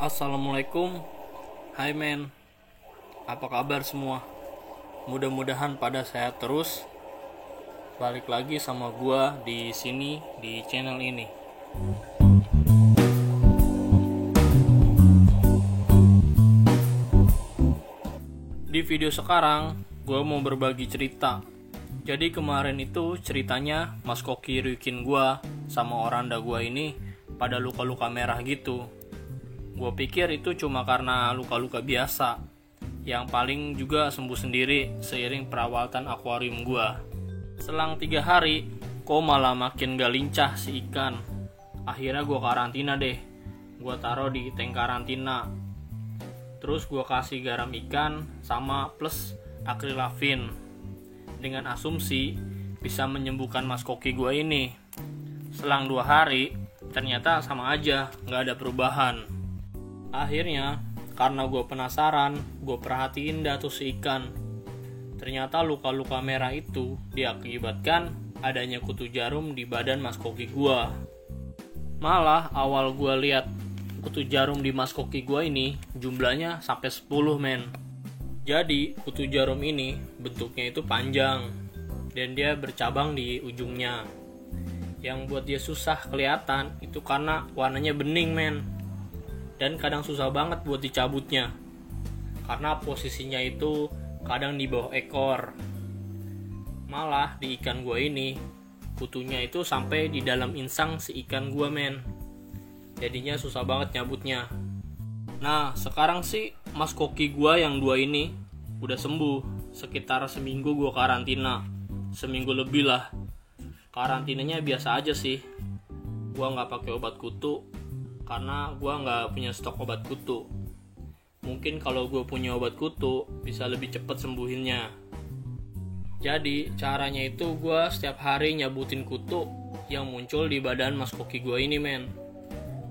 Assalamualaikum. Hai men, apa kabar semua? Mudah-mudahan pada sehat terus. Balik lagi sama gua di sini di channel ini. Di video sekarang gua mau berbagi cerita. Jadi kemarin itu ceritanya Mas Koki Ryukin gua sama oranda gua ini pada luka-luka merah gitu. Gue pikir itu cuma karena luka-luka biasa, yang paling juga sembuh sendiri seiring perawatan akuarium gue. Selang 3 hari, kok malah makin gak lincah si ikan. Akhirnya gue karantina deh. Gue taruh di tank karantina. Terus gue kasih garam ikan sama plus akrilavin, dengan asumsi bisa menyembuhkan Mas Koki gue ini. Selang 2 hari, ternyata sama aja, gak ada perubahan. Akhirnya, karena gue penasaran, gue perhatiin dah tuh si ikan. Ternyata luka-luka merah itu diakibatkan adanya kutu jarum di badan Mas Koki gue. Malah awal gue lihat kutu jarum di Mas Koki gue ini jumlahnya sampai 10 men. Jadi kutu jarum ini bentuknya itu panjang dan dia bercabang di ujungnya. Yang buat dia susah kelihatan itu karena warnanya bening men. Dan kadang susah banget buat dicabutnya karena posisinya itu kadang di bawah ekor. Malah di ikan gua ini kutunya itu sampai di dalam insang si ikan gua men. Jadinya susah banget nyabutnya. Nah sekarang sih Mas Koki gua yang 2 ini udah sembuh. Sekitar seminggu gua karantina, seminggu lebih lah. Karantinanya biasa aja sih, gua nggak pakai obat kutu karena gue nggak punya stok obat kutu. Mungkin kalau gue punya obat kutu bisa lebih cepat sembuhinnya. Jadi caranya itu gue setiap hari nyabutin kutu yang muncul di badan Mas Koki gue ini men.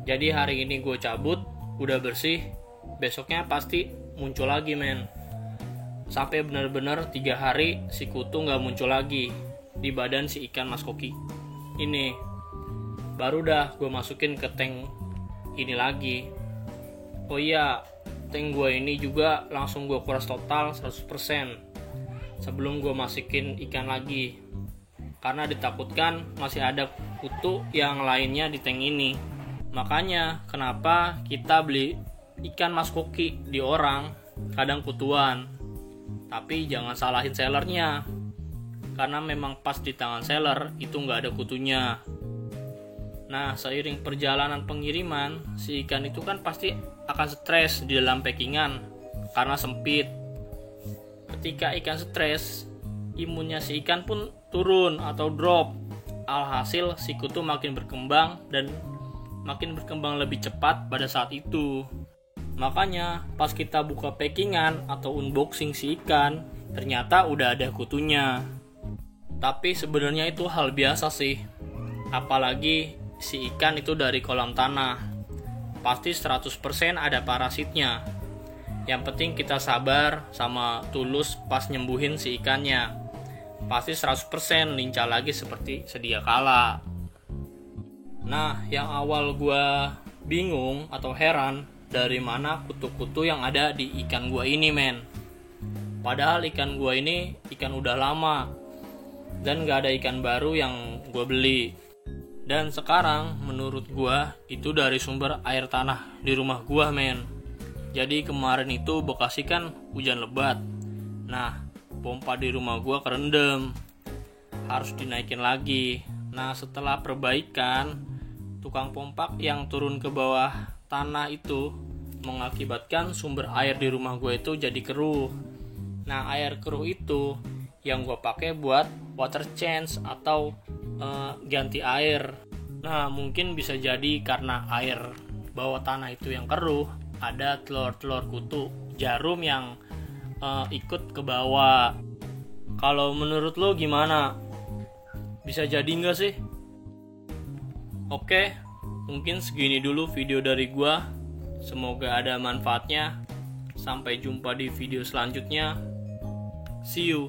Jadi hari ini gue cabut, udah bersih, besoknya pasti muncul lagi men. Sampai benar-benar 3 hari si kutu nggak muncul lagi di badan si ikan Mas Koki ini. Baru dah gue masukin ke tank ini lagi. Oh iya, tank gue ini juga langsung gue kuras total 100% sebelum gue masukin ikan lagi, karena ditakutkan masih ada kutu yang lainnya di tank ini. Makanya kenapa kita beli ikan Mas Koki di orang kadang kutuan. Tapi jangan salahin sellernya, karena memang pas di tangan seller itu nggak ada kutunya. Nah, seiring perjalanan pengiriman, si ikan itu kan pasti akan stres di dalam packingan karena sempit. Ketika ikan stres, imunnya si ikan pun turun atau drop. Alhasil si kutu makin berkembang dan makin berkembang lebih cepat pada saat itu. Makanya pas kita buka packingan atau unboxing si ikan, ternyata udah ada kutunya. Tapi sebenarnya itu hal biasa sih. Apalagi si ikan itu dari kolam tanah, pasti 100% ada parasitnya. Yang penting kita sabar sama tulus pas nyembuhin si ikannya. Pasti 100% lincah lagi seperti sedia kala. Nah, yang awal gua bingung atau heran dari mana kutu-kutu yang ada di ikan gua ini men. Padahal ikan gua ini ikan udah lama dan gak ada ikan baru yang gua beli. Dan sekarang menurut gua itu dari sumber air tanah di rumah gua men. Jadi kemarin itu Bekasi kan hujan lebat. Nah pompa di rumah gua kerendam, harus dinaikin lagi. Nah setelah perbaikan, tukang pompa yang turun ke bawah tanah itu mengakibatkan sumber air di rumah gua itu jadi keruh. Nah air keruh itu yang gua pakai buat water change atau ganti air. Nah mungkin bisa jadi karena air bawah tanah itu yang keruh, ada telur-telur kutu jarum yang ikut ke bawah. Kalau menurut lo gimana? Bisa jadi nggak sih? Oke, mungkin segini dulu video dari gua. Semoga ada manfaatnya. Sampai jumpa di video selanjutnya. See you.